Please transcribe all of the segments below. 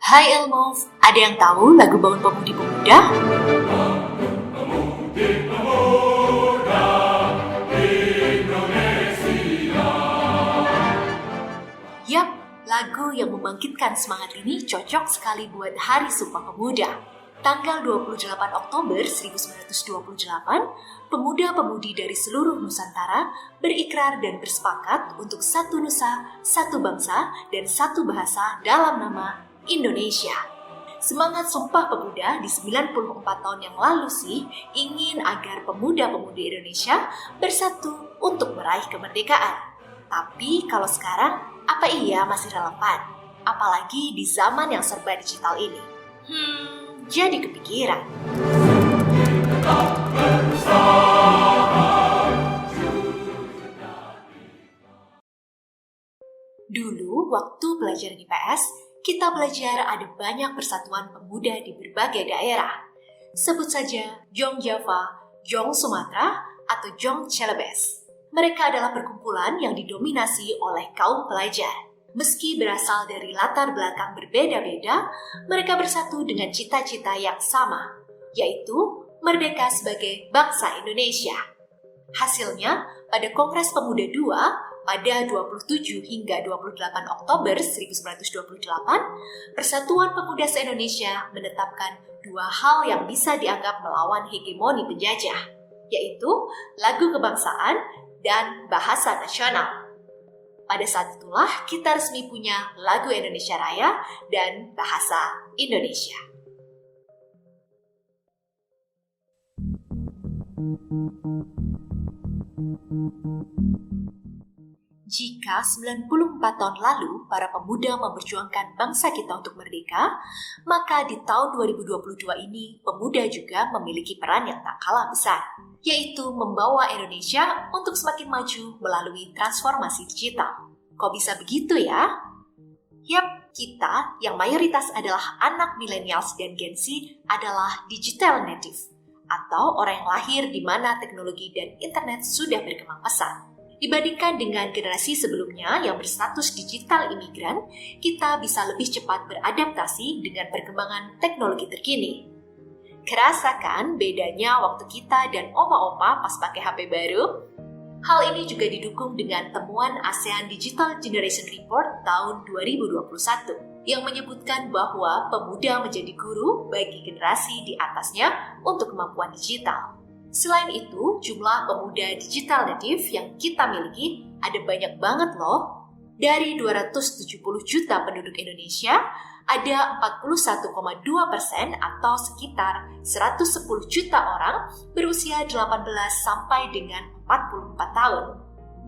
Hai Elmov, ada yang tahu lagu Bangun Pemudi-Pemuda? Yap, lagu yang membangkitkan semangat ini cocok sekali buat Hari Sumpah Pemuda. Tanggal 28 Oktober 1928, pemuda-pemudi dari seluruh Nusantara berikrar dan bersepakat untuk satu nusa, satu bangsa, dan satu bahasa dalam nama Indonesia. Semangat Sumpah Pemuda di 94 tahun yang lalu sih ingin agar pemuda-pemudi Indonesia bersatu untuk meraih kemerdekaan. Tapi kalau sekarang, apa iya masih relevan? Apalagi di zaman yang serba digital ini. Jadi kepikiran. Dulu, waktu belajar di IPS, kita belajar ada banyak persatuan pemuda di berbagai daerah. Sebut saja Jong Java, Jong Sumatera, atau Jong Celebes. Mereka adalah perkumpulan yang didominasi oleh kaum pelajar. Meski berasal dari latar belakang berbeda-beda, mereka bersatu dengan cita-cita yang sama, yaitu merdeka sebagai bangsa Indonesia. Hasilnya, pada Kongres Pemuda II, pada 27 hingga 28 Oktober 1928, Persatuan Pemuda se-Indonesia menetapkan dua hal yang bisa dianggap melawan hegemoni penjajah, yaitu lagu kebangsaan dan bahasa nasional. Pada saat itulah kita resmi punya lagu Indonesia Raya dan bahasa Indonesia. Jika 94 tahun lalu para pemuda memperjuangkan bangsa kita untuk merdeka, maka di tahun 2022 ini pemuda juga memiliki peran yang tak kalah besar, yaitu membawa Indonesia untuk semakin maju melalui transformasi digital. Kok bisa begitu ya? Yap, kita yang mayoritas adalah anak millennials dan Gen Z adalah digital native, atau orang yang lahir di mana teknologi dan internet sudah berkembang pesat. Dibandingkan dengan generasi sebelumnya yang berstatus digital imigran, kita bisa lebih cepat beradaptasi dengan perkembangan teknologi terkini. Kerasa kan bedanya waktu kita dan oma-opa pas pakai HP baru? Hal ini juga didukung dengan temuan ASEAN Digital Generation Report tahun 2021 yang menyebutkan bahwa pemuda menjadi guru bagi generasi di atasnya untuk kemampuan digital. Selain itu, jumlah pemuda digital native yang kita miliki ada banyak banget loh. Dari 270 juta penduduk Indonesia, ada 41,2% atau sekitar 110 juta orang berusia 18 sampai dengan 44 tahun.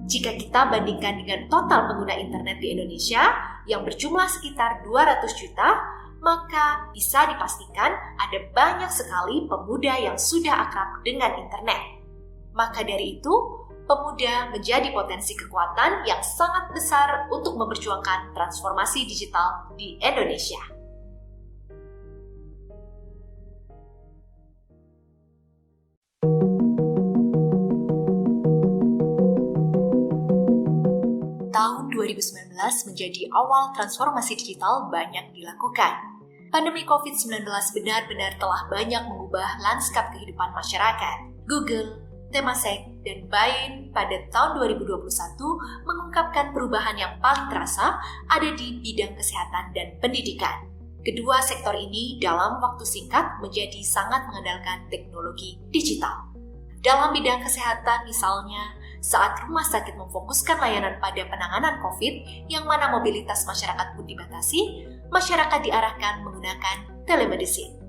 Jika kita bandingkan dengan total pengguna internet di Indonesia yang berjumlah sekitar 200 juta, maka bisa dipastikan ada banyak sekali pemuda yang sudah akrab dengan internet. Maka dari itu, pemuda menjadi potensi kekuatan yang sangat besar untuk memperjuangkan transformasi digital di Indonesia. Tahun 2019 menjadi awal transformasi digital banyak dilakukan. Pandemi COVID-19 benar-benar telah banyak mengubah lanskap kehidupan masyarakat. Google, Temasek, dan Bain pada tahun 2021 mengungkapkan perubahan yang paling terasa ada di bidang kesehatan dan pendidikan. Kedua sektor ini dalam waktu singkat menjadi sangat mengandalkan teknologi digital. Dalam bidang kesehatan misalnya, saat rumah sakit memfokuskan layanan pada penanganan COVID yang mana mobilitas masyarakat pun dibatasi, masyarakat diarahkan menggunakan telemedicine.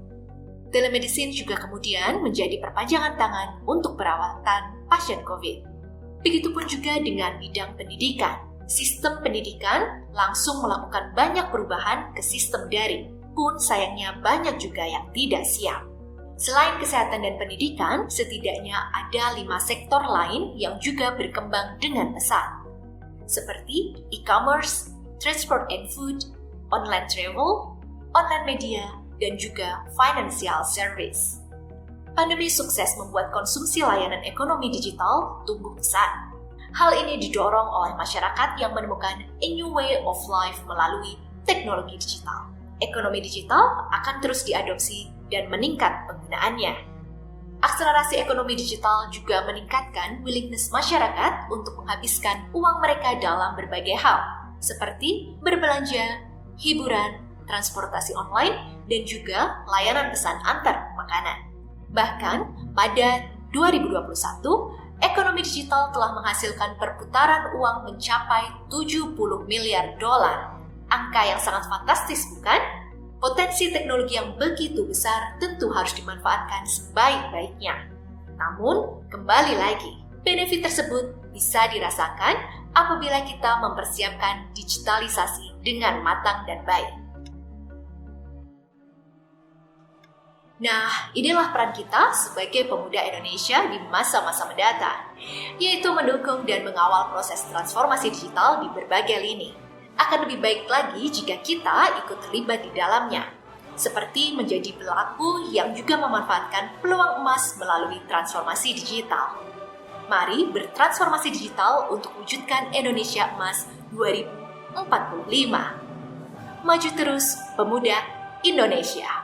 Telemedicine juga kemudian menjadi perpanjangan tangan untuk perawatan pasien COVID. Begitupun juga dengan bidang pendidikan. Sistem pendidikan langsung melakukan banyak perubahan ke sistem daring, pun sayangnya banyak juga yang tidak siap. Selain kesehatan dan pendidikan, setidaknya ada 5 sektor lain yang juga berkembang dengan pesat, seperti e-commerce, transport and food, online travel, online media, dan juga financial service. Pandemi sukses membuat konsumsi layanan ekonomi digital tumbuh pesat. Hal ini didorong oleh masyarakat yang menemukan a new way of life melalui teknologi digital. ekonomi digital akan terus diadopsi dan meningkat penggunaannya. Akselerasi ekonomi digital juga meningkatkan willingness masyarakat untuk menghabiskan uang mereka dalam berbagai hal, seperti berbelanja, hiburan, transportasi online, dan juga layanan pesan antar makanan. Bahkan, pada 2021, ekonomi digital telah menghasilkan perputaran uang mencapai 70 miliar dolar. Angka yang sangat fantastis, bukan? Potensi teknologi yang begitu besar tentu harus dimanfaatkan sebaik-baiknya. Namun, kembali lagi, benefit tersebut bisa dirasakan apabila kita mempersiapkan digitalisasi dengan matang dan baik. Nah, inilah peran kita sebagai pemuda Indonesia di masa-masa mendatang, yaitu mendukung dan mengawal proses transformasi digital di berbagai lini. Akan lebih baik lagi jika kita ikut terlibat di dalamnya, seperti menjadi pelaku yang juga memanfaatkan peluang emas melalui transformasi digital. Mari bertransformasi digital untuk wujudkan Indonesia Emas 2045. Maju terus, pemuda Indonesia!